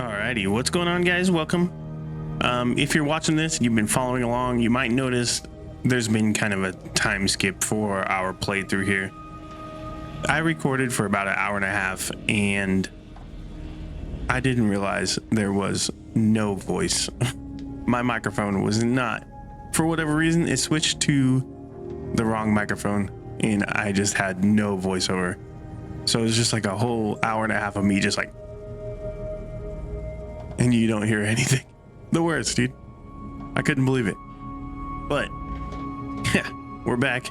Alrighty, what's going on, guys? Welcome. If you're watching this and you've been following along, you might notice there's been kind of a time skip for our playthrough here. I recorded for about an hour and a half and I didn't realize there was no voice. My microphone was not, for whatever reason, it switched to the wrong microphone and I just had no voiceover. So it was just like a whole hour and a half of me just like, and you don't hear anything. The worst, dude. I couldn't believe it. But yeah, we're back.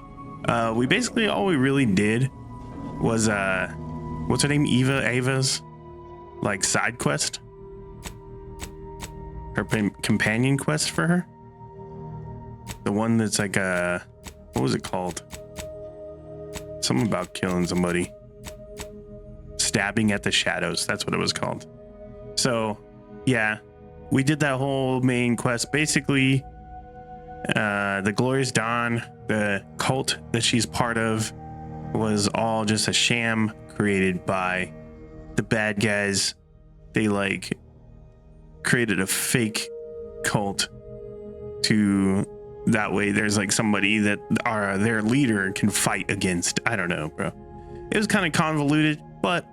We basically, all we really did was what's her name? Ava's like side quest, her companion quest for her, the one that's like what was it called? Something about killing somebody, stabbing at the shadows. That's what it was called. So yeah, we did that whole main quest. Basically, the Glorious Dawn, the cult that she's part of, was all just a sham created by the bad guys. They like created a fake cult to that way there's like somebody that their leader can fight against. I don't know, bro. It was kind of convoluted, but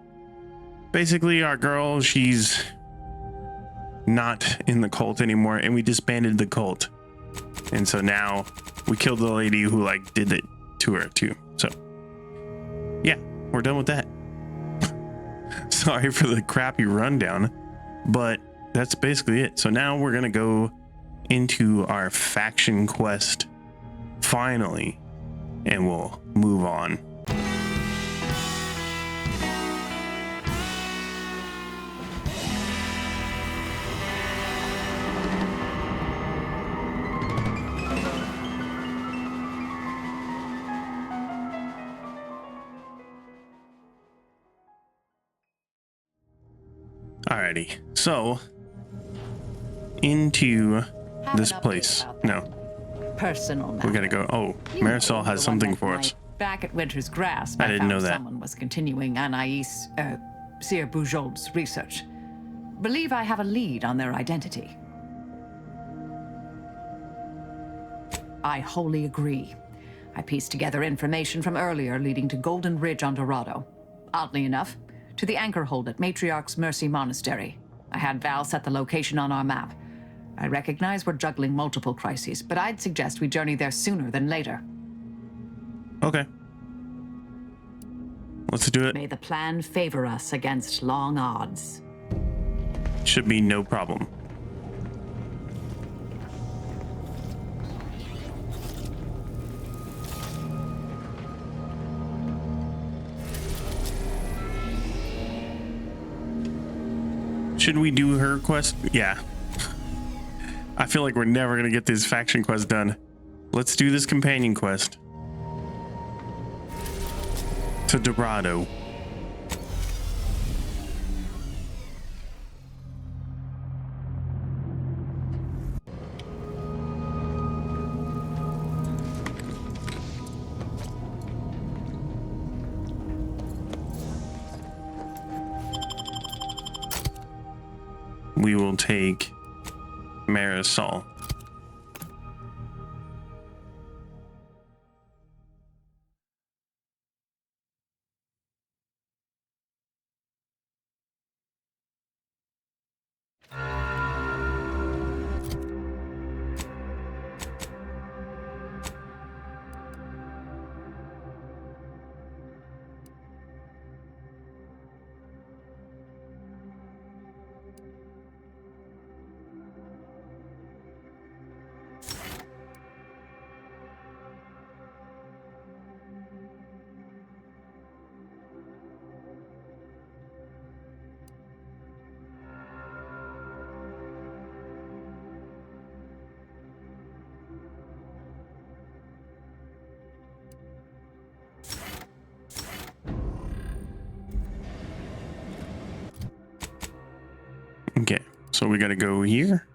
basically our girl, she's not in the cult anymore and we disbanded the cult. And so now we killed the lady who like did it to her too. So yeah, we're done with that. Sorry for the crappy rundown, but that's basically it. So now we're gonna go into our faction quest finally, and we'll move on. Alrighty, so into this place. No, personal matter. we gotta go. Oh, Marisol has something for us. Back at Winter's Grasp, I didn't know that. Someone was continuing Anais, Sir Bujold's research. Believe I have a lead on their identity. I wholly agree. I pieced together information from earlier leading to Golden Ridge on Dorado. Oddly enough, to the anchor hold at Matriarch's Mercy Monastery. I had Val set the location on our map. I recognize we're juggling multiple crises, but I'd suggest we journey there sooner than later. Okay. Let's do it. May the plan favor us against long odds. Should be no problem. Should we do her quest? Yeah. I feel like we're never gonna get this faction quest done. Let's do this companion quest to Dorado. We will take Marisol. Okay, so we gotta go here.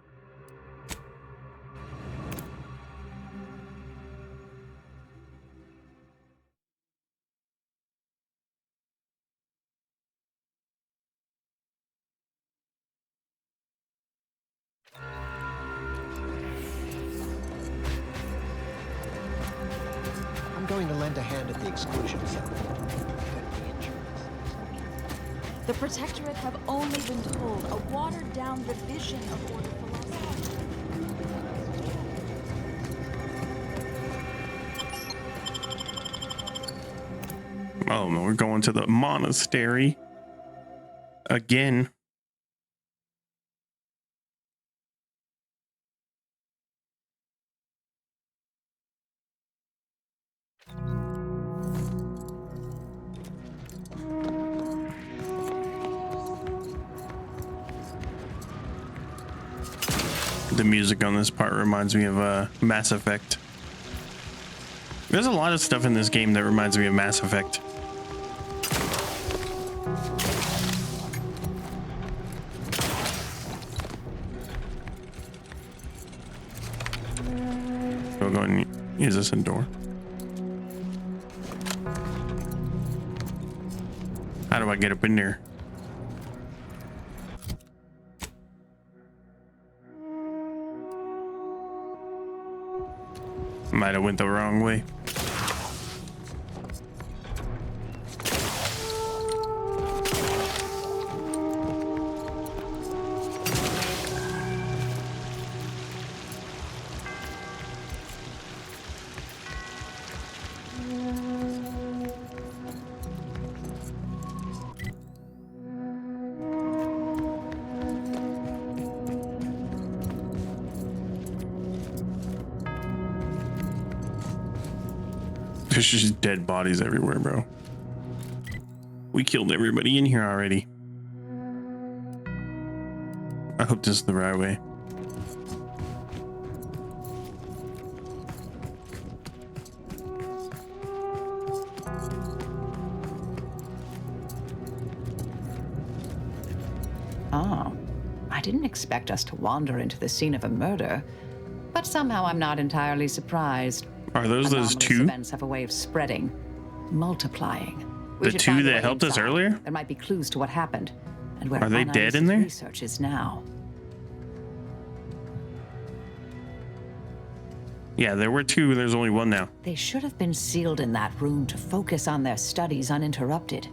going to lend a hand at the exclusion cell. The Protectorate have only been told a watered-down revision of Order philosophy. Oh no, we're going to the monastery again. The music on this part reminds me of Mass Effect. There's a lot of stuff in this game that reminds me of Mass Effect. So we'll go and use this in door. How do I get up in there? Might have went the wrong way. There's just dead bodies everywhere, bro. We killed everybody in here already. I hope this is the right way. Oh, I didn't expect us to wander into the scene of a murder, but somehow I'm not entirely surprised. Are those Anomalous two? events have a way of spreading, multiplying. We The should two find a that way helped us inside. earlier? There might be clues to what happened and where Are they dead in Anais' there? research is now. Yeah, there were two. There's only one now. They should have been sealed in that room to focus on their studies uninterrupted.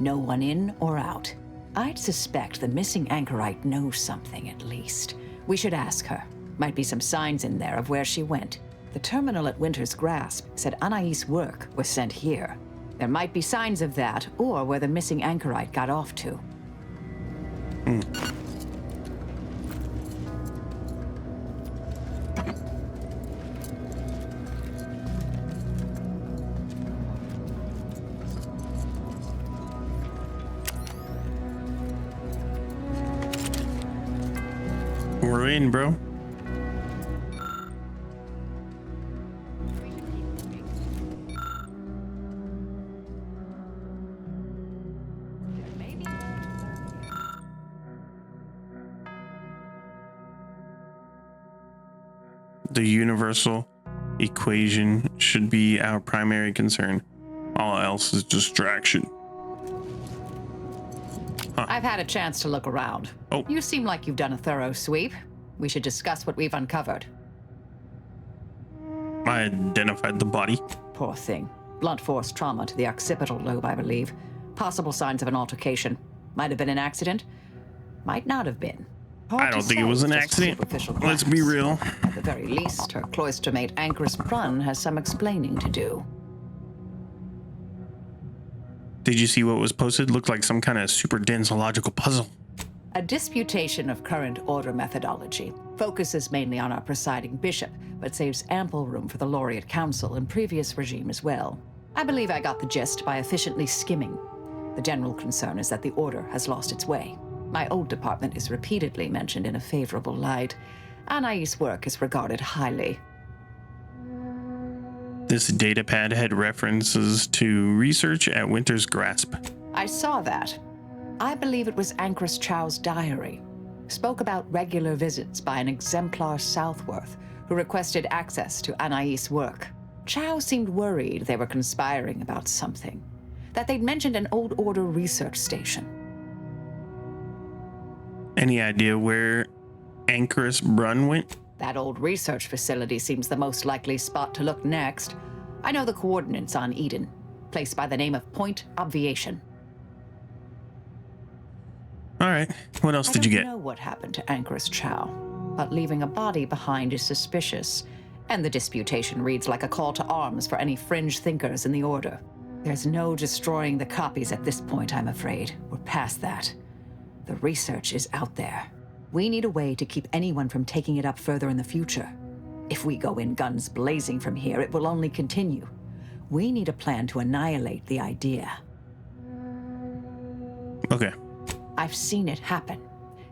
No one in or out. I'd suspect the missing anchorite knows something at least. We should ask her. Might be some signs in there of where she went. The terminal at Winter's Grasp said Anais' work was sent here. There might be signs of that, or where the missing anchorite got off to. We're in, bro. The universal equation should be our primary concern. All else is distraction. I've had a chance to look around. Oh. You seem like you've done a thorough sweep. We should discuss what we've uncovered. I identified the body. Poor thing. Blunt force trauma to the occipital lobe, I believe. Possible signs of an altercation. Might have been an accident. Might not have been. Hard I to don't think say it was with an just a accident. superficial Let's be glance. real. At the very least, her cloister mate Anchor's Brunn has some explaining to do. Did you see what was posted? Looked like some kind of super dense logical puzzle. A disputation of current order methodology focuses mainly on our presiding bishop, but saves ample room for the laureate council and previous regime as well. I believe I got the gist by efficiently skimming. The general concern is that the order has lost its way. My old department is repeatedly mentioned in a favorable light. Anais' work is regarded highly. This datapad had references to research at Winter's Grasp. I saw that. I believe it was Anchoress Chow's diary. Spoke about regular visits by an exemplar Southworth who requested access to Anais' work. Chow seemed worried they were conspiring about something, that they'd mentioned an old order research station. Any idea where Anchoress Brunn went? That old research facility seems the most likely spot to look next. I know the coordinates on Eden, placed by the name of Point Obviation. All right. What else did you I get? don't know what happened to Anchoress Chow, but leaving a body behind is suspicious, and the disputation reads like a call to arms for any fringe thinkers in the Order. There's no destroying the copies at this point, I'm afraid. We're past that. The research is out there. We need a way to keep anyone from taking it up further in the future. If we go in guns blazing from here, it will only continue. We need a plan to annihilate the idea. Okay. I've seen it happen.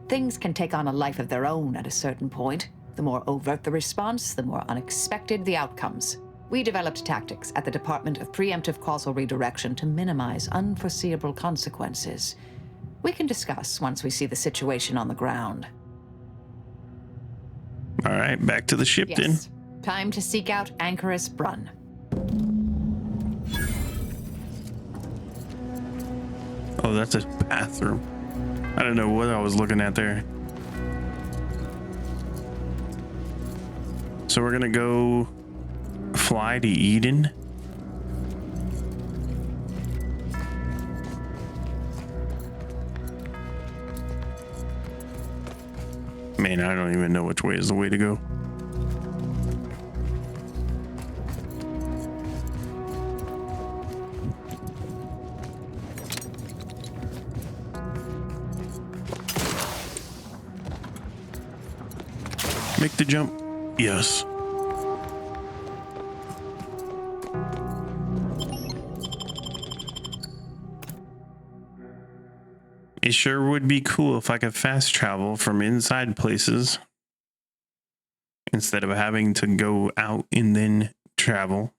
Things can take on a life of their own at a certain point. The more overt the response, the more unexpected the outcomes. We developed tactics at the Department of Preemptive Causal Redirection to minimize unforeseeable consequences. We can discuss once we see the situation on the ground. All right, back to the ship then. Yes. Time to seek out Anchoress Brunn. Oh, that's a bathroom. I don't know what I was looking at there. So we're gonna go fly to Eden. Man, I don't even know which way is the way to go. Make the jump. Yes. It sure would be cool if I could fast travel from inside places instead of having to go out and then travel.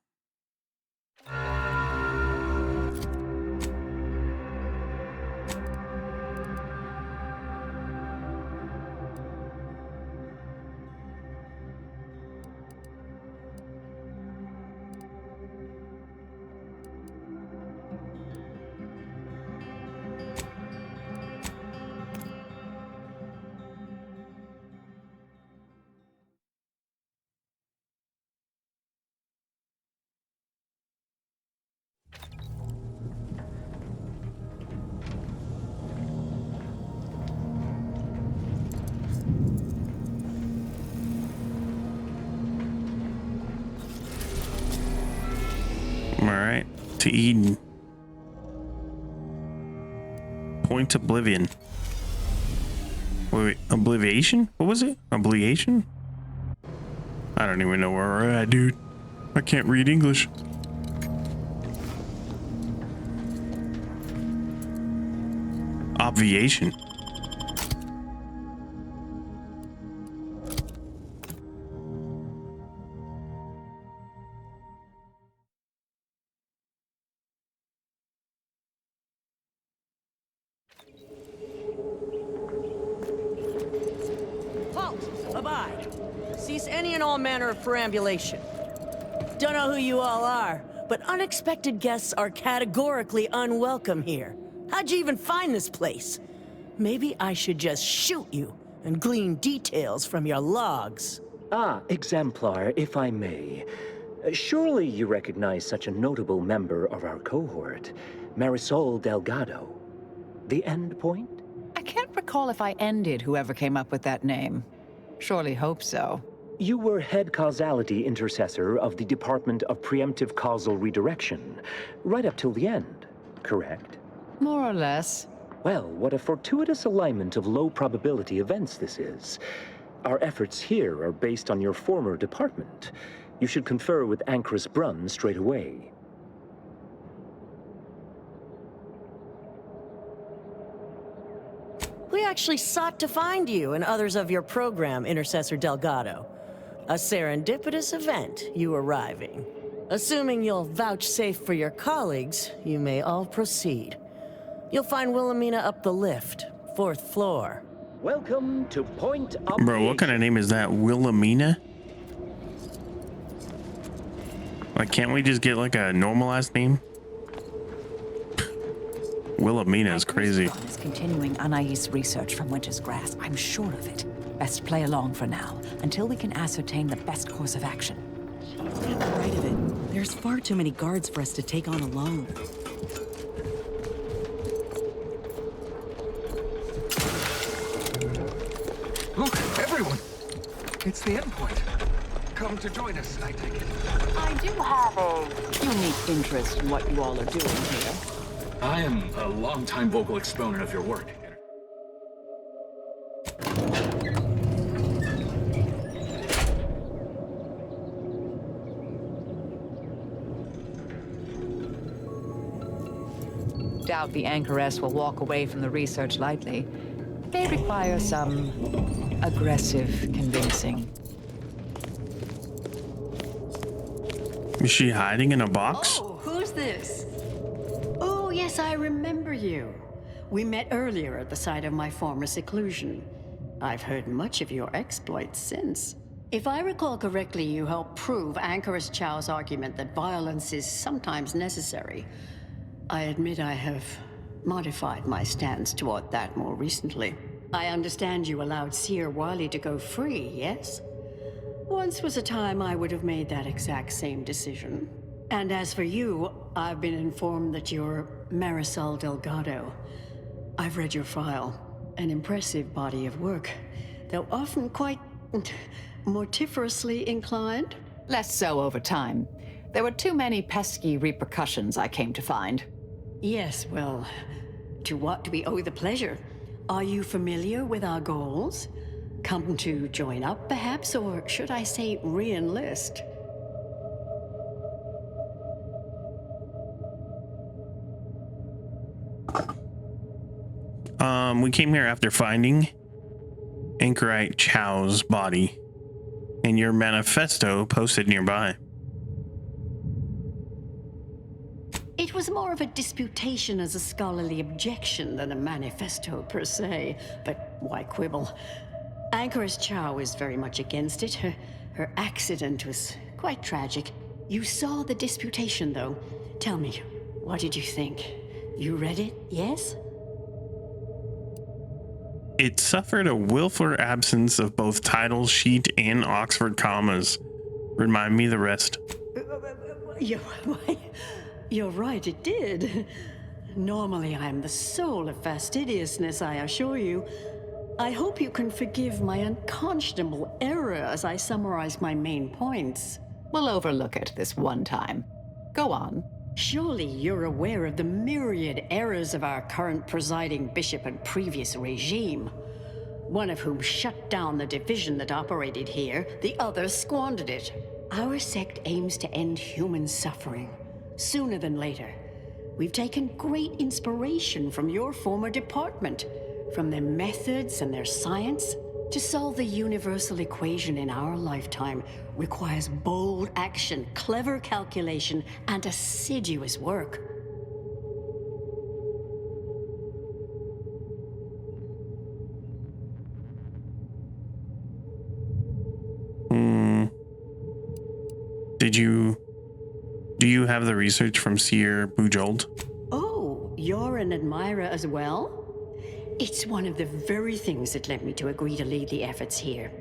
All right, to Eden. Point Oblivion. Wait, Obliviation? What was it? Obligation? I don't even know where we're at, dude. I can't read English. Obviation. Halt! Abide! Cease any and all manner of perambulation. Don't know who you all are, but unexpected guests are categorically unwelcome here. How'd you even find this place? Maybe I should just shoot you and glean details from your logs. Ah, Exemplar, if I may. Surely you recognize such a notable member of our cohort, Marisol Delgado. The end point? I can't recall if I ended whoever came up with that name. Surely hope so. You were head causality intercessor of the Department of Preemptive Causal Redirection, right up till the end, correct? More or less. Well, what a fortuitous alignment of low probability events this is. Our efforts here are based on your former department. You should confer with Anchoress Brunn straight away. We actually sought to find you and others of your program, Intercessor Delgado. A serendipitous event, you arriving. Assuming you'll vouchsafe for your colleagues, you may all proceed. You'll find Wilhelmina up the lift, 4th floor. Welcome to Point Up. Bro, what kind of name is that? Wilhelmina? Like, can't we just get like a normalized name? Wilhelmina is crazy. Brunn is continuing Anais' research from Winter's Grasp. I'm sure of it. Best play along for now, until we can ascertain the best course of action. She's got the right of it. There's far too many guards for us to take on alone. Look, everyone! It's the endpoint. Come to join us, I take it. I do have a unique interest in what you all are doing here. I am a longtime vocal exponent of your work. Doubt the Anchoress will walk away from the research lightly. They require some aggressive convincing. Is she hiding in a box? Oh, who's this? Oh, yes, I remember you. We met earlier at the site of my former seclusion. I've heard much of your exploits since. If I recall correctly, you helped prove Anchoress Chow's argument that violence is sometimes necessary. I admit I have modified my stance toward that more recently. I understand you allowed Seer Wiley to go free, yes? Once was a time I would have made that exact same decision. And as for you, I've been informed that you're Marisol Delgado. I've read your file. An impressive body of work, though often quite mortiferously inclined. Less so over time. There were too many pesky repercussions, I came to find. Yes, well, to what do we owe the pleasure? Are you familiar with our goals? Come to join up, perhaps, or should I say re-enlist? We came here after finding Anchorite Chow's body and your manifesto posted nearby. It was more of a disputation as a scholarly objection than a manifesto per se, but why quibble? Anchoress Chow is very much against it. Her accident was quite tragic. You saw the disputation, though. Tell me, what did you think? You read it, yes? It suffered a willful absence of both title sheet and Oxford commas. Remind me the rest. You're right, it did. Normally, I'm the soul of fastidiousness, I assure you. I hope you can forgive my unconscionable error as I summarize my main points. We'll overlook it this one time. Go on. Surely you're aware of the myriad errors of our current presiding bishop and previous regime. One of whom shut down the division that operated here, the other squandered it. Our sect aims to end human suffering, sooner than later. We've taken great inspiration from your former department, from their methods and their science. To solve the universal equation in our lifetime requires bold action, clever calculation, and assiduous work. Do you have the research from Seer Bujold? Oh, you're an admirer as well? It's one of the very things that led me to agree to lead the efforts here.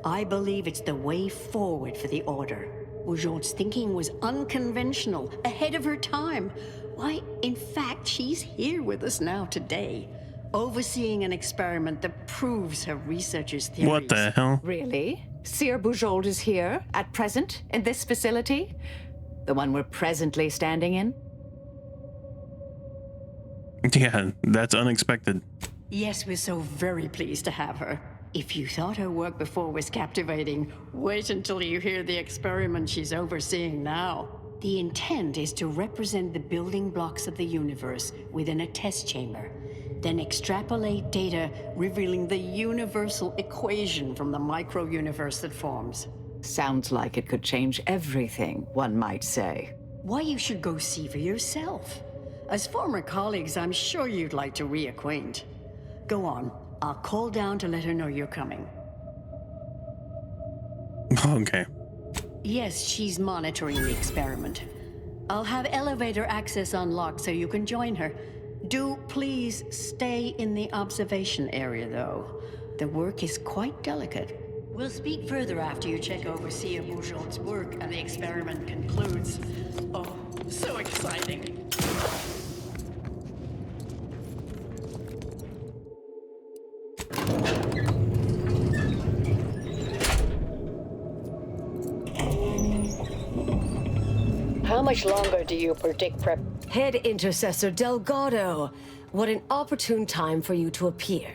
I believe it's the way forward for the Order. Bujold's thinking was unconventional, ahead of her time. Why, in fact, she's here with us now today, overseeing an experiment that proves her researchers' theories. What the hell? Really? Seer Bujold is here, at present, in this facility? The one we're presently standing in? Yeah, that's unexpected. Yes, we're so very pleased to have her. If you thought her work before was captivating, wait until you hear the experiment she's overseeing now. The intent is to represent the building blocks of the universe within a test chamber, then extrapolate data revealing the universal equation from the micro-universe that forms. Sounds like it could change everything, one might say. Why, you should go see for yourself. As former colleagues, I'm sure you'd like to reacquaint. Go on. I'll call down to let her know you're coming. Okay. Yes, she's monitoring the experiment. I'll have elevator access unlocked so you can join her. Do please stay in the observation area, though. The work is quite delicate. We'll speak further after you check over Sia Bouchon's work and the experiment concludes. Oh, so exciting. How much longer do you predict prep? Head Intercessor Delgado, what an opportune time for you to appear.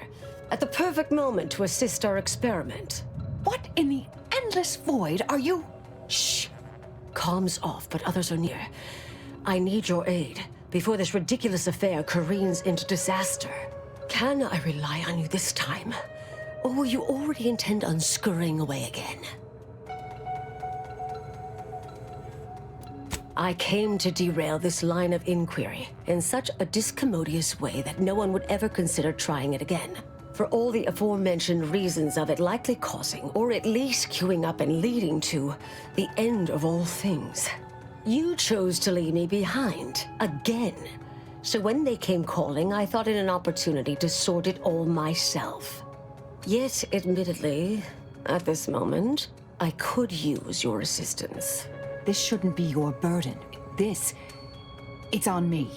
At the perfect moment to assist our experiment. What in the endless void are you? Shh. Comms off, but others are near. I need your aid before this ridiculous affair careens into disaster. Can I rely on you this time? Or will you already intend on scurrying away again? I came to derail this line of inquiry in such a discommodious way that no one would ever consider trying it again. For all the aforementioned reasons of it likely causing, or at least queuing up and leading to, the end of all things. You chose to leave me behind, again. So when they came calling, I thought it an opportunity to sort it all myself. Yet, admittedly, at this moment, I could use your assistance. This shouldn't be your burden. It's on me.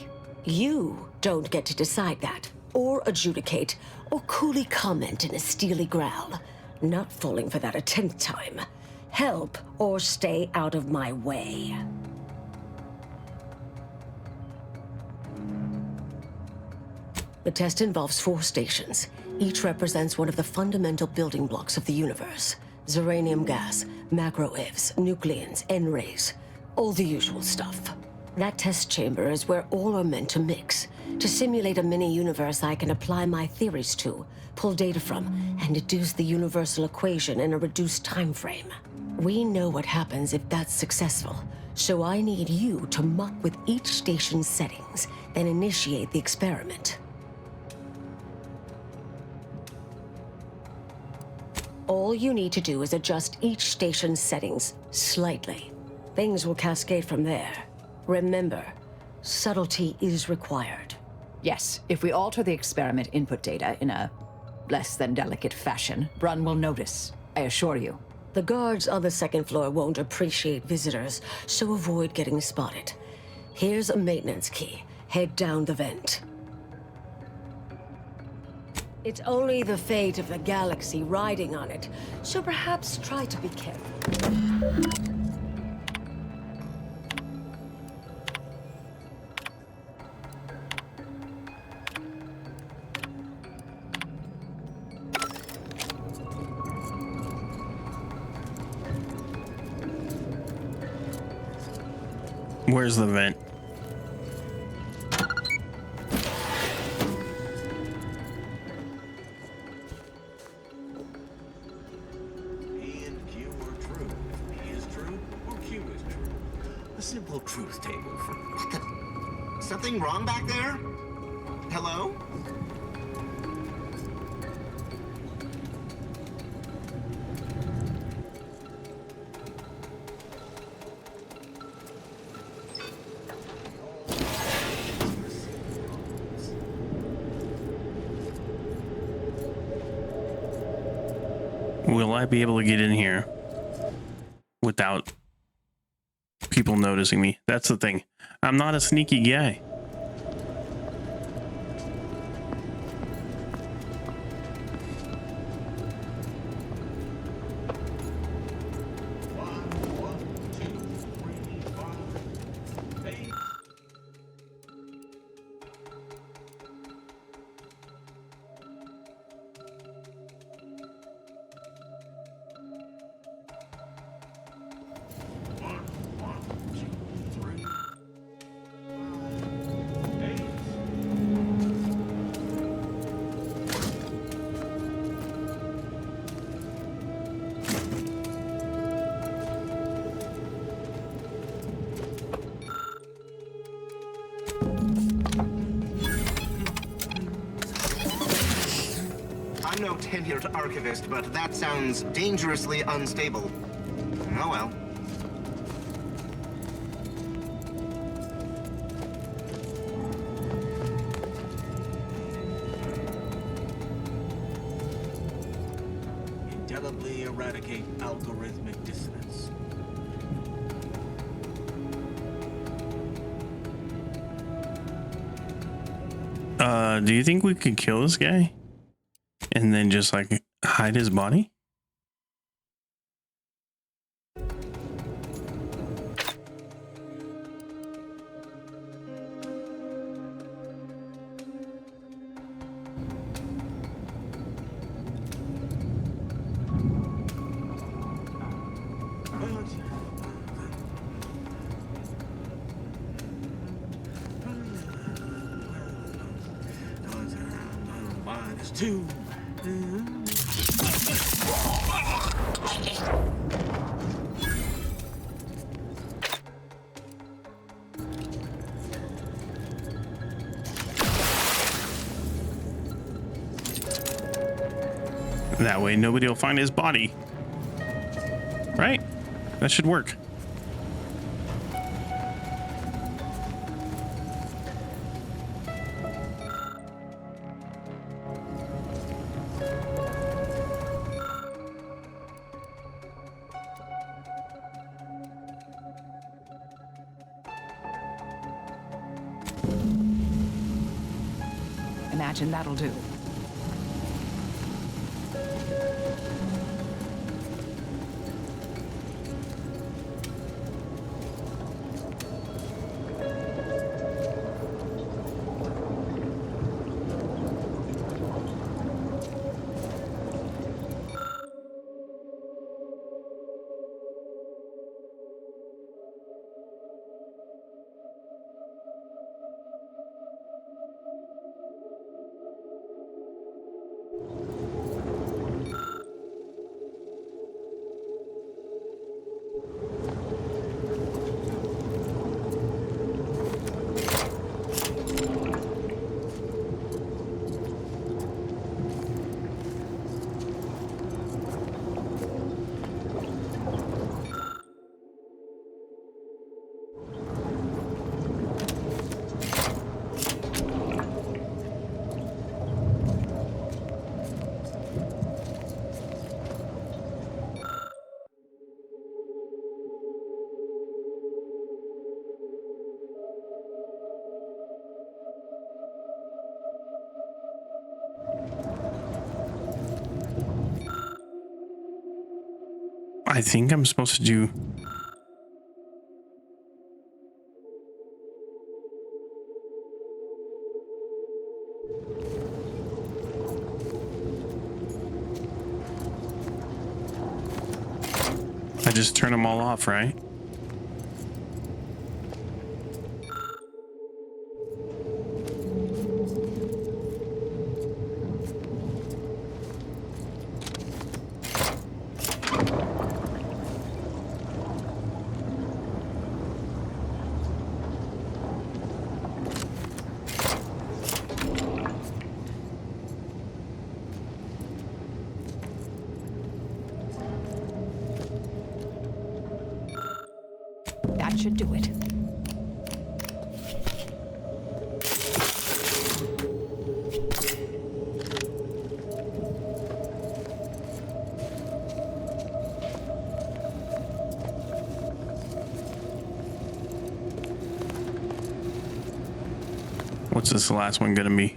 You don't get to decide that, or adjudicate, or coolly comment in a steely growl. Not falling for that a 10th time. Help, or stay out of my way. The test involves 4 stations. Each represents one of the fundamental building blocks of the universe. Zeranium gas, macro-ivs, nucleons, N-rays. All the usual stuff. That test chamber is where all are meant to mix. To simulate a mini-universe I can apply my theories to, pull data from, and deduce the universal equation in a reduced time frame. We know what happens if that's successful, so I need you to muck with each station's settings, then initiate the experiment. All you need to do is adjust each station's settings slightly. Things will cascade from there. Remember, subtlety is required. Yes, if we alter the experiment input data in a less than delicate fashion, Brun will notice, I assure you. The guards on the 2nd floor won't appreciate visitors, so avoid getting spotted. Here's a maintenance key. Head down the vent. It's only the fate of the galaxy riding on it, so perhaps try to be careful. Where's the vent? Simple truth table for what the... Something wrong back there? Hello? Will I be able to get in here without people noticing me? That's the thing. I'm not a sneaky guy. I'm no tenured archivist, but that sounds dangerously unstable. Oh well. indelibly eradicate algorithmic dissonance. Do you think we could kill this guy and then just like hide his body? Two. That way nobody will find his body. Right? That should work. Imagine that'll do. I think I'm supposed to do. I just turn them all off, right? That should do it. What's this last one gonna be?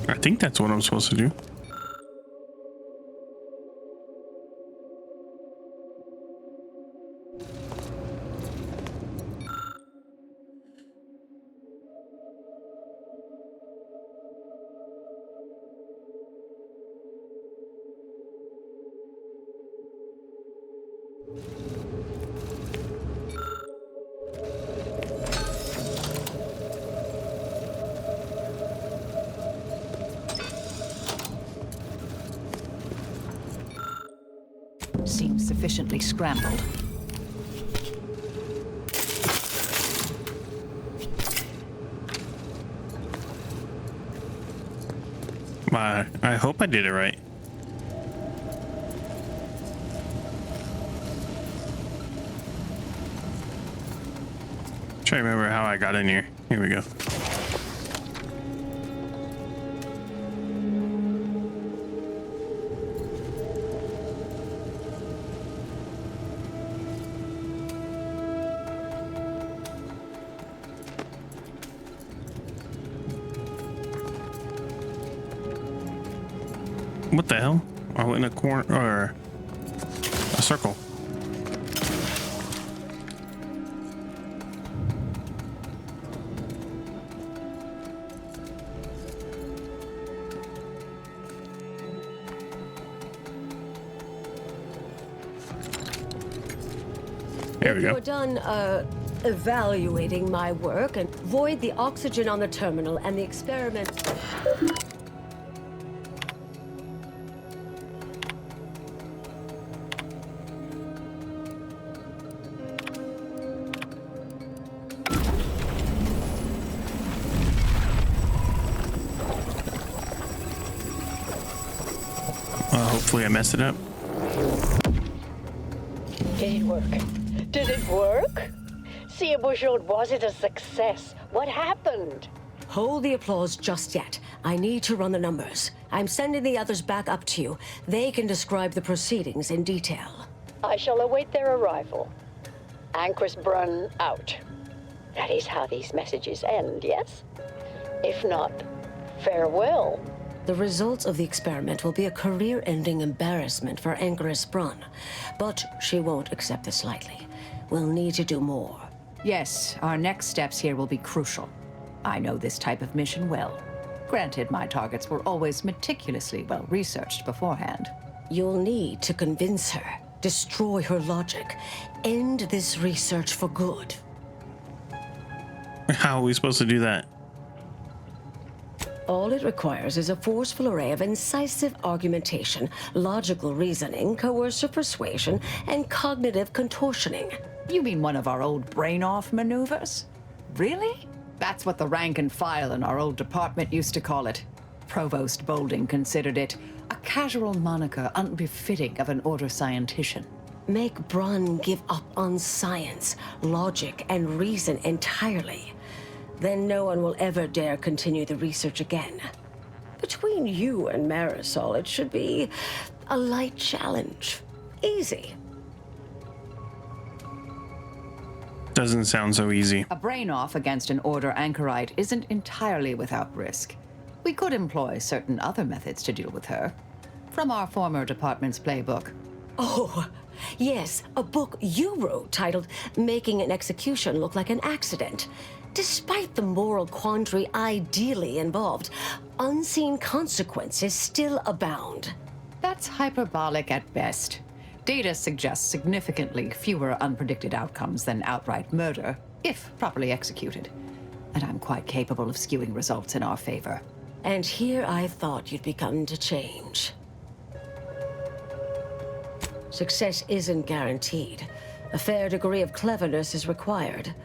I think that's what I'm supposed to do. Seems sufficiently scrambled. I hope I did it right. Try to remember how I got in here. Here we go. What the hell? I went in a corner or a circle. There we go. If you're done evaluating my work, and void the oxygen on the terminal and the experiment. Hopefully I messed it up. Did it work? Did it work? See, was it a success? What happened? Hold the applause just yet. I need to run the numbers. I'm sending the others back up to you. They can describe the proceedings in detail. I shall await their arrival. Anchor's Brun out. That is how these messages end, yes? If not, farewell. The results of the experiment will be a career-ending embarrassment for Anchoress Brun, but she won't accept this lightly. We'll need to do more. Yes, our next steps here will be crucial. I know this type of mission well. Granted, my targets were always meticulously well-researched beforehand. You'll need to convince her, destroy her logic, end this research for good. How are we supposed to do that? All it requires is a forceful array of incisive argumentation, logical reasoning, coercive persuasion, and cognitive contortioning. You mean one of our old brain-off maneuvers? Really? That's what the rank and file in our old department used to call it. Provost Bolding considered it a casual moniker unbefitting of an order scientician. Make Brun give up on science, logic, and reason entirely. Then no one will ever dare continue the research again. Between you and Marisol, it should be a light challenge. Easy. Doesn't sound so easy. A brain-off against an order anchorite isn't entirely without risk. We could employ certain other methods to deal with her. From our former department's playbook. Oh, yes, a book you wrote titled Making an Execution Look Like an Accident. Despite the moral quandary ideally involved, unseen consequences still abound. That's hyperbolic at best. Data suggests significantly fewer unpredicted outcomes than outright murder, if properly executed. And I'm quite capable of skewing results in our favor. And here I thought you'd begun to change. Success isn't guaranteed. A fair degree of cleverness is required.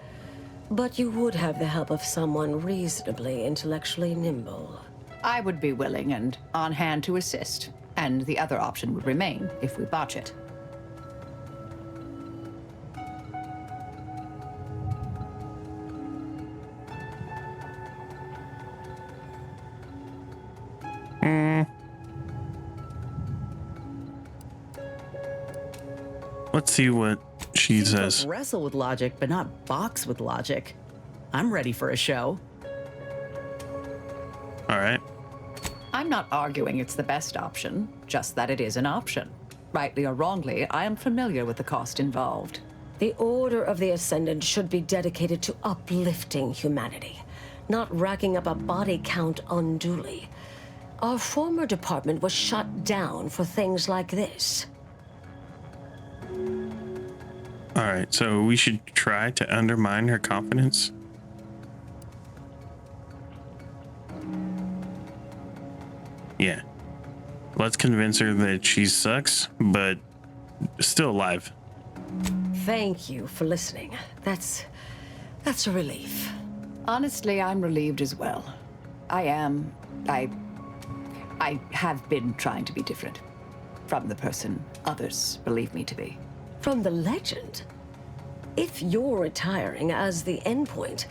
But you would have the help of someone reasonably intellectually nimble. I would be willing and on hand to assist, and the other option would remain if we botch it. Let's see what she says. Wrestle with logic, but not box with logic. I'm ready for a show. All right. I'm not arguing it's the best option, just that it is an option. Rightly or wrongly, I am familiar with the cost involved. The Order of the Ascendant should be dedicated to uplifting humanity, not racking up a body count unduly. Our former department was shut down for things like this. All right, so we should try to undermine her confidence. Yeah. Let's convince her that she sucks, but still alive. Thank you for listening. That's a relief. Honestly, I'm relieved as well. I have been trying to be different from the person others believe me to be. From the legend? If you're retiring as the endpoint,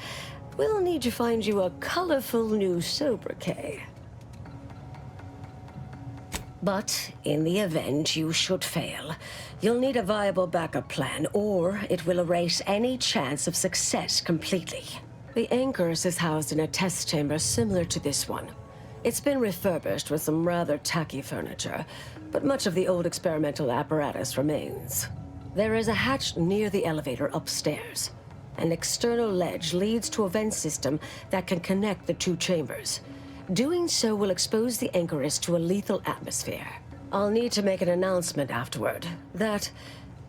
we'll need to find you a colorful new sobriquet. But in the event you should fail, you'll need a viable backup plan, or it will erase any chance of success completely. The Anchors is housed in a test chamber similar to this one. It's been refurbished with some rather tacky furniture, but much of the old experimental apparatus remains. There is a hatch near the elevator upstairs. An external ledge leads to a vent system that can connect the two chambers. Doing so will expose the Anchoress to a lethal atmosphere. I'll need to make an announcement afterward that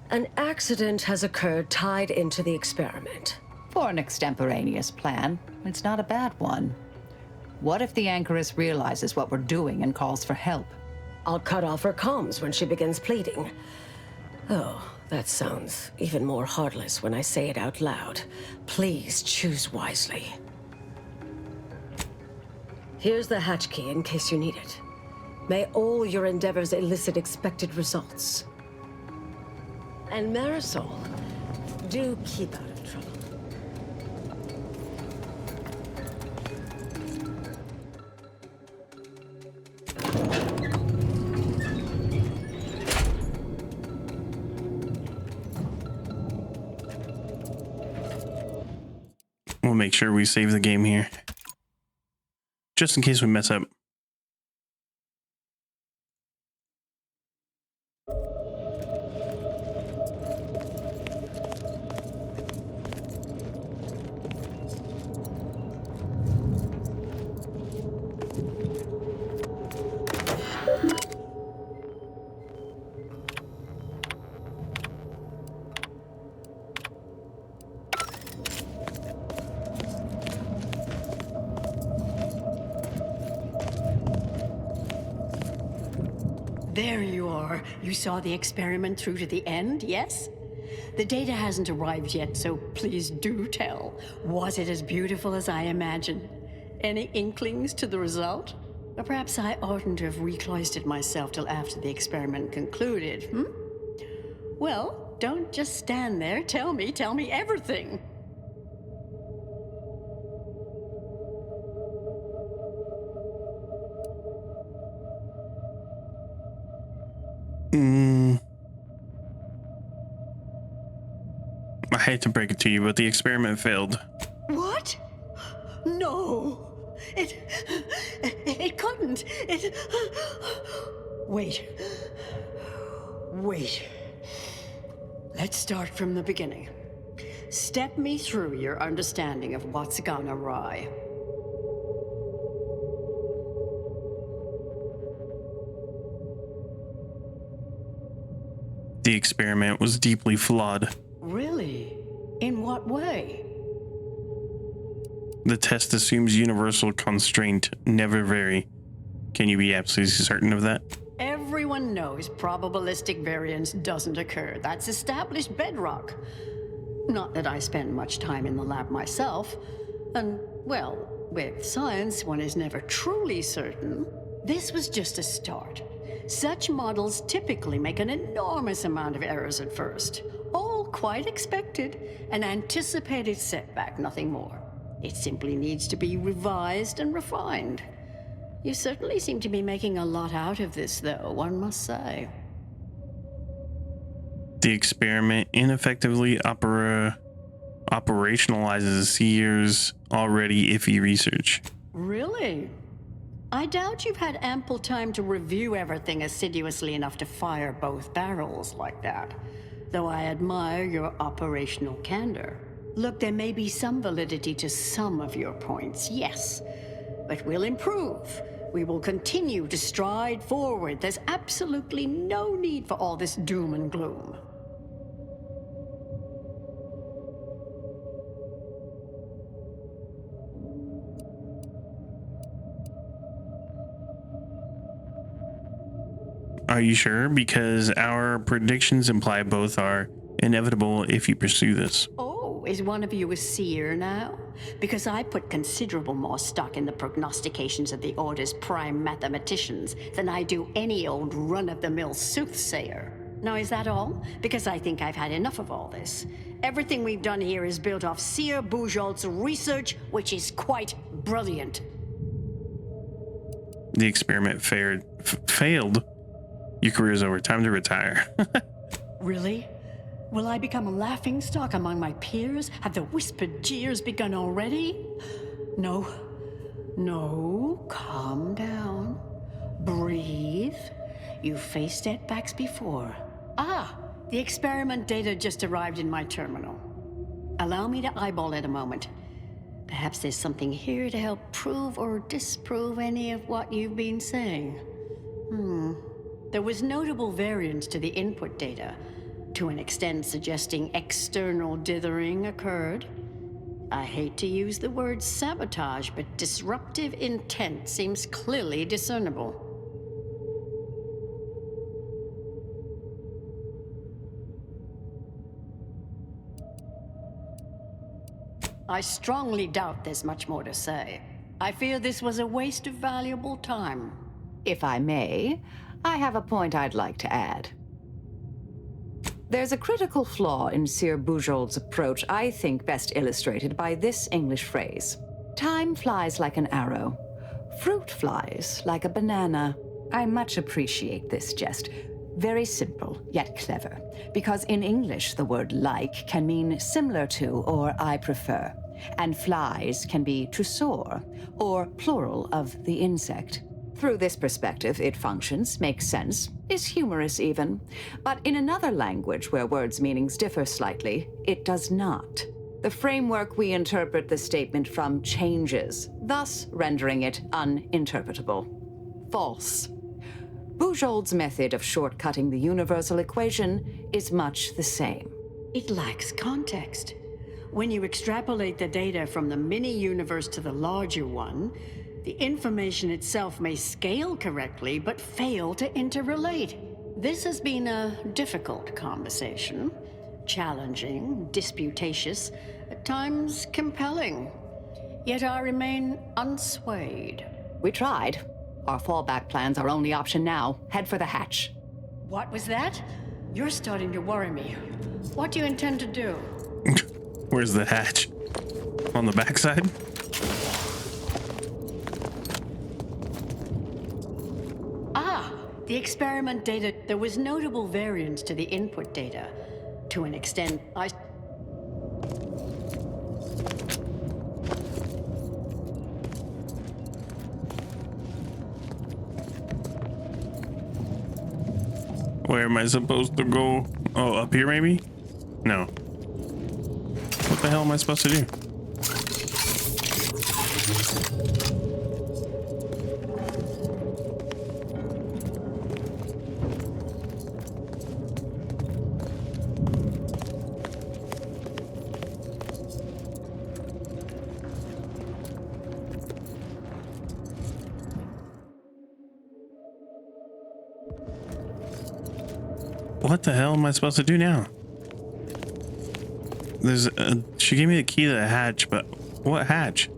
an accident has occurred tied into the experiment. For an extemporaneous plan, it's not a bad one. What if the Anchoress realizes what we're doing and calls for help? I'll cut off her comms when she begins pleading. Oh, that sounds even more heartless when I say it out loud. Please choose wisely. Here's the hatch key in case you need it. May all your endeavors elicit expected results. And Marisol, do keep out of trouble. We'll make sure we save the game here, just in case we mess up. There you are. You saw the experiment through to the end, yes? The data hasn't arrived yet, so please do tell. Was it as beautiful as I imagined? Any inklings to the result? Or perhaps I oughtn't to have recloistered myself till after the experiment concluded, Well, don't just stand there. Tell me everything. I hate to break it to you, but the experiment failed. What? No. It couldn't. Wait. Let's start from the beginning. Step me through your understanding of what's gone awry. The experiment was deeply flawed. Really? In what way? The test assumes universal constraint, never vary. Can you be absolutely certain of that? Everyone knows probabilistic variance doesn't occur. That's established bedrock. Not that I spend much time in the lab myself. And, well, with science, one is never truly certain. This was just a start. Such models typically make an enormous amount of errors at first. All quite expected. An anticipated setback, nothing more. It simply needs to be revised and refined. You certainly seem to be making a lot out of this, though, one must say. The experiment ineffectively operationalizes Seer's already iffy research. Really? I doubt you've had ample time to review everything assiduously enough to fire both barrels like that. Though I admire your operational candor. Look, there may be some validity to some of your points, yes. But we'll improve. We will continue to stride forward. There's absolutely no need for all this doom and gloom. Are you sure? Because our predictions imply both are inevitable if you pursue this. Oh, is one of you a seer now? Because I put considerable more stock in the prognostications of the Order's prime mathematicians than I do any old run-of-the-mill soothsayer. Now, is that all? Because I think I've had enough of all this. Everything we've done here is built off Seer Bujold's research, which is quite brilliant. The experiment failed. Your career's over. Time to retire. Really? Will I become a laughingstock among my peers? Have the whispered jeers begun already? No. No, calm down. Breathe. You've faced setbacks before. Ah, the experiment data just arrived in my terminal. Allow me to eyeball it a moment. Perhaps there's something here to help prove or disprove any of what you've been saying. There was notable variance to the input data, to an extent suggesting external dithering occurred. I hate to use the word sabotage, but disruptive intent seems clearly discernible. I strongly doubt there's much more to say. I fear this was a waste of valuable time. If I may, I have a point I'd like to add. There's a critical flaw in Seer Bujold's approach I think best illustrated by this English phrase. Time flies like an arrow. Fruit flies like a banana. I much appreciate this jest. Very simple, yet clever. Because in English, the word like can mean similar to or I prefer. And flies can be to soar, or plural of the insect. Through this perspective, it functions, makes sense, is humorous even. But in another language where words' meanings differ slightly, it does not. The framework we interpret the statement from changes, thus rendering it uninterpretable. False. Bujold's method of shortcutting the universal equation is much the same. It lacks context. When you extrapolate the data from the mini-universe to the larger one, the information itself may scale correctly, but fail to interrelate. This has been a difficult conversation. Challenging, disputatious, at times compelling. Yet I remain unswayed. We tried. Our fallback plan's our only option now. Head for the hatch. What was that? You're starting to worry me. What do you intend to do? Where's the hatch? On the backside? Ah, the experiment data. There was notable variance to the input data. To an extent, Where am I supposed to go? Oh, up here maybe? No. What the hell am I supposed to do? What the hell am I supposed to do now? She gave me the key to the hatch, but what hatch?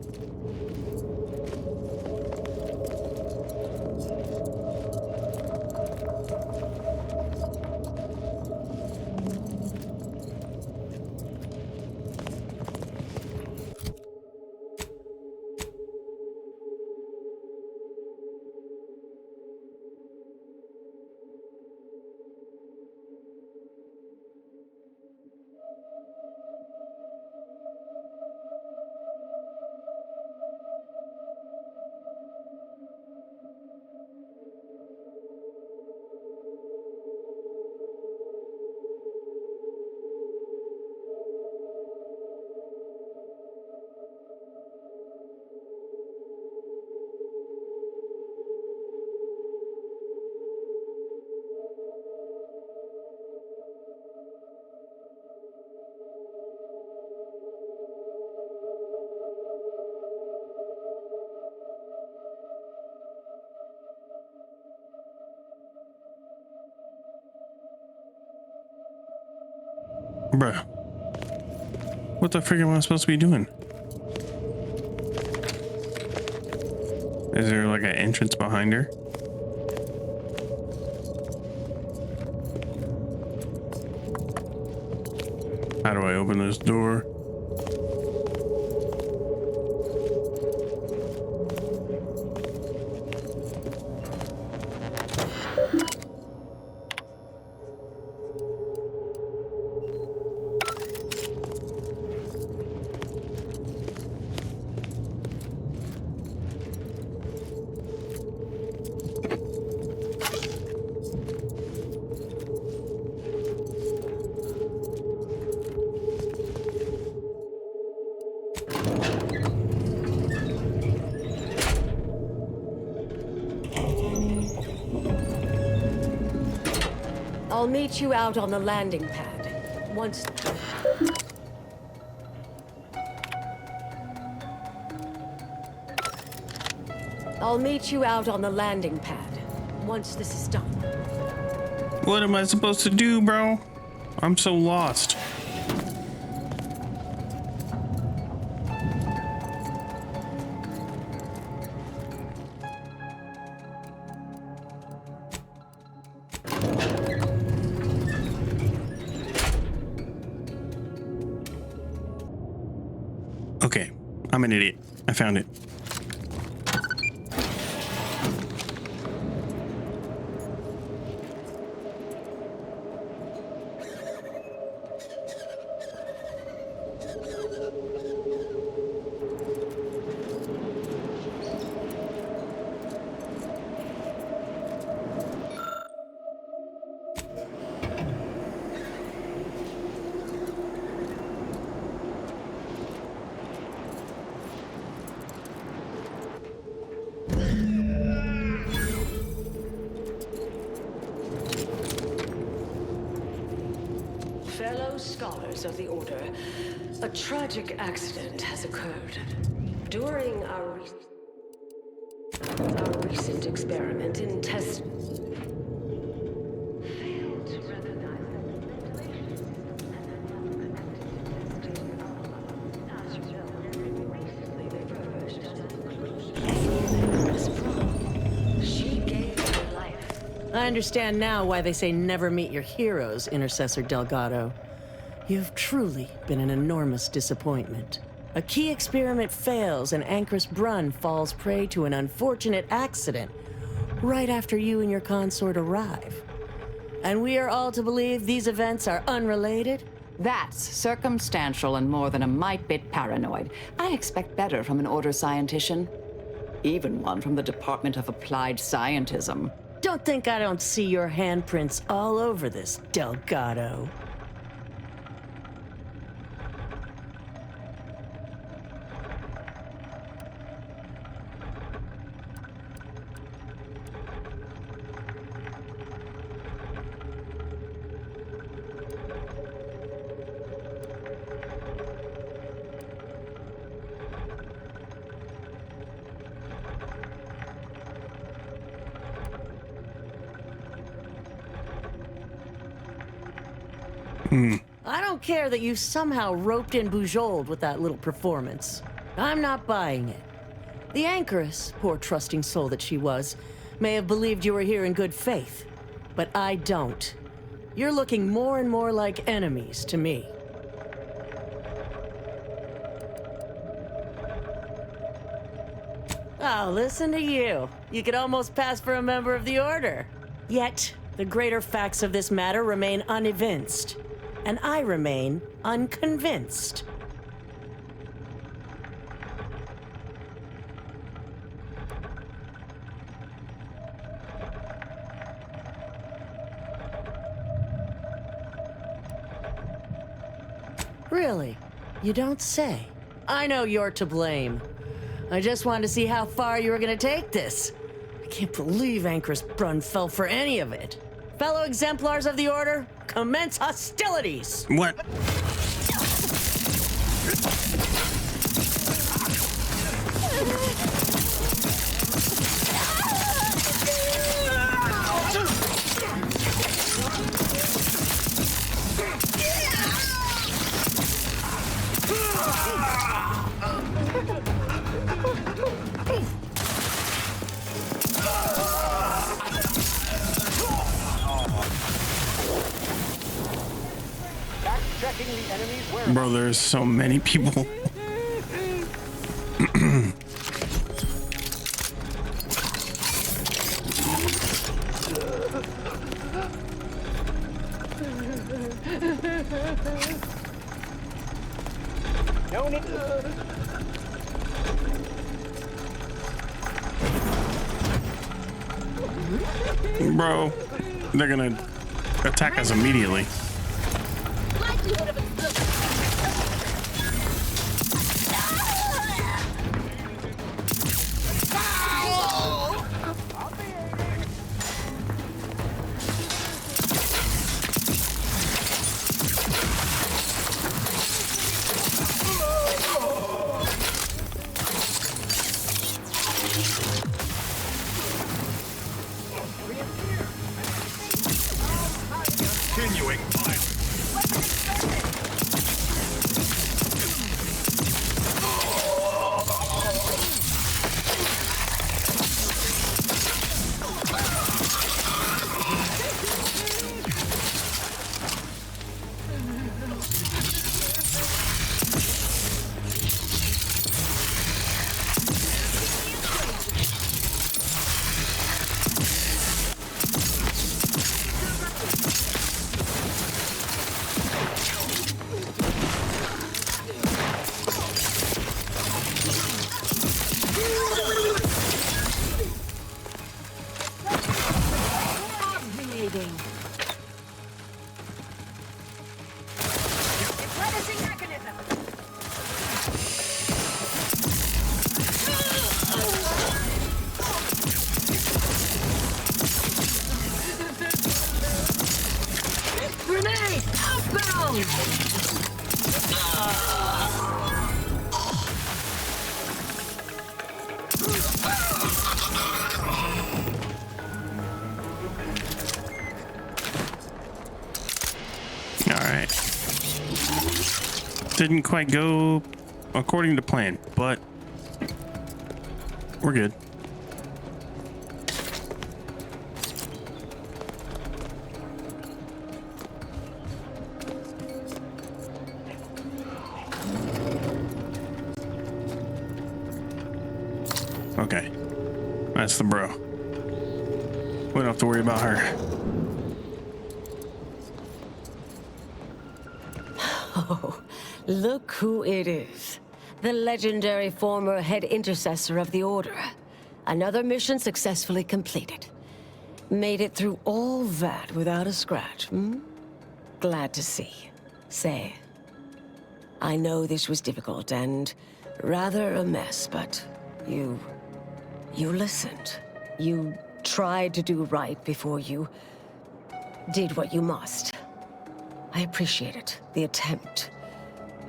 Bruh. What the frick am I supposed to be doing? Is there like an entrance behind her? How do I open this door? I'll meet you out on the landing pad. Once... I'll meet you out on the landing pad. Once this is done. What am I supposed to do, bro? I'm so lost. Okay, I'm an idiot. I found it. Fellow scholars of the Order, a tragic accident has occurred. During our recent experiment in test... failed to recognize the ventilation system as you know, recently they verged on a conclusion. She gave her life. I understand now why they say never meet your heroes, Intercessor Delgado. You've truly been an enormous disappointment. A key experiment fails and Anchor's Brunn falls prey to an unfortunate accident right after you and your consort arrive. And we are all to believe these events are unrelated? That's circumstantial and more than a mite bit paranoid. I expect better from an Order scientician. Even one from the Department of Applied Scientism. Don't think I don't see your handprints all over this, Delgado. I don't care that you somehow roped in Bujold with that little performance. I'm not buying it. The Anchoress, poor trusting soul that she was, may have believed you were here in good faith, but I don't. You're looking more and more like enemies to me. Oh, listen to you. You could almost pass for a member of the Order. Yet, the greater facts of this matter remain unevinced. And I remain unconvinced. Really? You don't say. I know you're to blame. I just wanted to see how far you were gonna take this. I can't believe Anchor's Brunn fell for any of it. Fellow exemplars of the Order, commence hostilities! What? Bro, there's so many people. No need. Bro, they're gonna attack us immediately. Continuing Grenade! Outbound! Alright. Didn't quite go according to plan, but we're good. Okay. That's the bro. We don't have to worry about her. Oh, look who it is. The legendary former head intercessor of the Order. Another mission successfully completed. Made it through all that without a scratch, hmm? Glad to see. Say, I know this was difficult and rather a mess, but you listened. You tried to do right before you did what you must. I appreciate it, the attempt.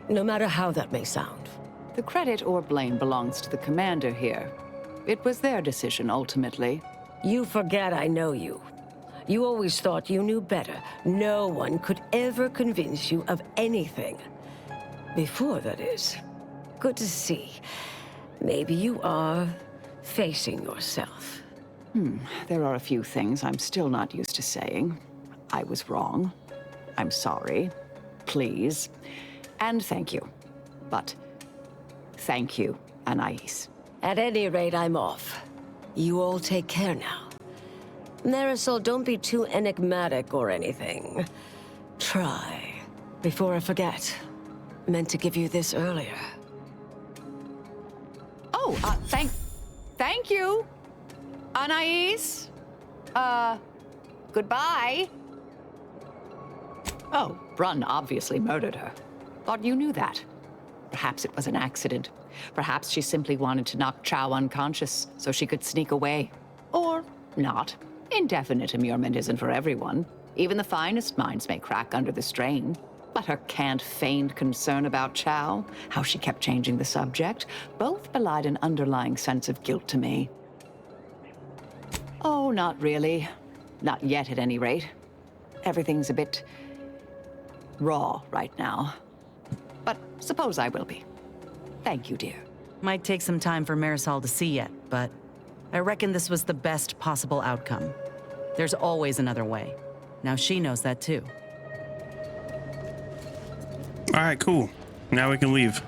No matter how that may sound. The credit or blame belongs to the commander here. It was their decision, ultimately. You forget I know you. You always thought you knew better. No one could ever convince you of anything. Before, that is. Good to see. Maybe you are facing yourself. There are a few things I'm still not used to saying. I was wrong. I'm sorry. Please. And thank you. But thank you, Anais. At any rate, I'm off. You all take care now. Marisol, don't be too enigmatic or anything. Try. Before I forget. Meant to give you this earlier. Oh, thank you, Anais. Goodbye. Oh, Brunn obviously murdered her. Thought you knew that. Perhaps it was an accident. Perhaps she simply wanted to knock Chow unconscious so she could sneak away. Or not. Indefinite immurement isn't for everyone. Even the finest minds may crack under the strain. But her canned feigned concern about Chow, how she kept changing the subject, both belied an underlying sense of guilt to me. Oh, not really. Not yet, at any rate. Everything's a bit raw right now. But suppose I will be. Thank you, dear. Might take some time for Marisol to see yet, but I reckon this was the best possible outcome. There's always another way. Now she knows that too. All right, cool. Now we can leave.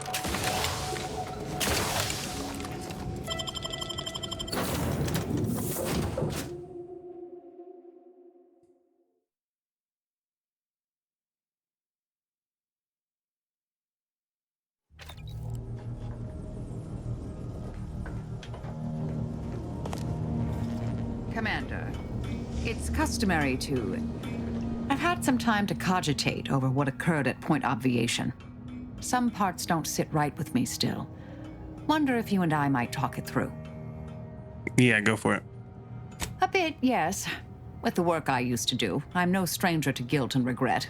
Commander, it's customary to... I've had some time to cogitate over what occurred at Point Obviation. Some parts don't sit right with me still. Wonder if you and I might talk it through. Yeah, go for it. A bit, yes. With the work I used to do, I'm no stranger to guilt and regret.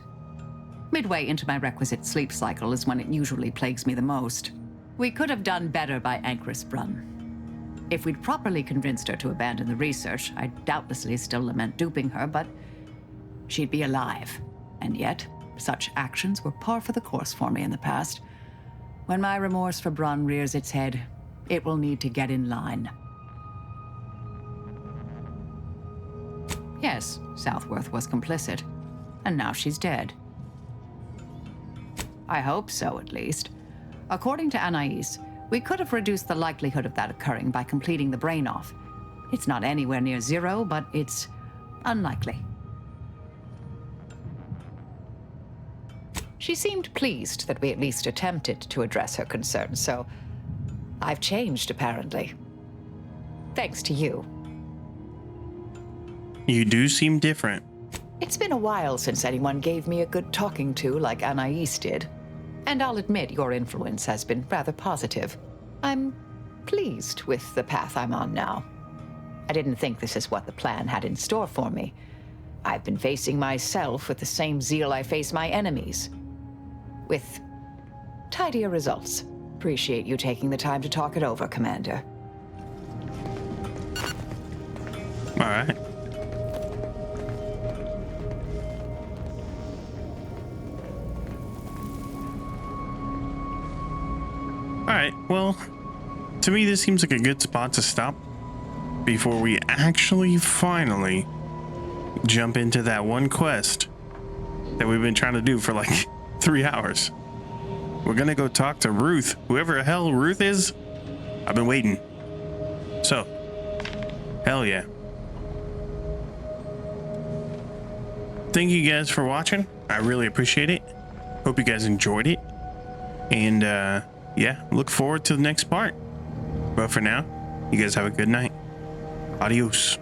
Midway into my requisite sleep cycle is when it usually plagues me the most. We could have done better by Anchor's Brun. If we'd properly convinced her to abandon the research, I'd doubtlessly still lament duping her, but she'd be alive. And yet, such actions were par for the course for me in the past. When my remorse for Brun rears its head, it will need to get in line. Yes, Southworth was complicit, and now she's dead. I hope so, at least. According to Anais, we could have reduced the likelihood of that occurring by completing the brain off. It's not anywhere near zero, but it's unlikely. She seemed pleased that we at least attempted to address her concerns, so I've changed, apparently. Thanks to you. You do seem different. It's been a while since anyone gave me a good talking to like Anais did. And I'll admit your influence has been rather positive. I'm pleased with the path I'm on now. I didn't think this is what the plan had in store for me. I've been facing myself with the same zeal I face my enemies. With tidier results. Appreciate you taking the time to talk it over, Commander. All right. All right, well, to me, this seems like a good spot to stop before we actually finally jump into that one quest that we've been trying to do for like 3 hours. We're gonna go talk to Ruth, whoever the hell Ruth is. I've been waiting. So, hell yeah. Thank you guys for watching. I really appreciate it. Hope you guys enjoyed it. And yeah, look forward to the next part. But for now, you guys have a good night. Adios.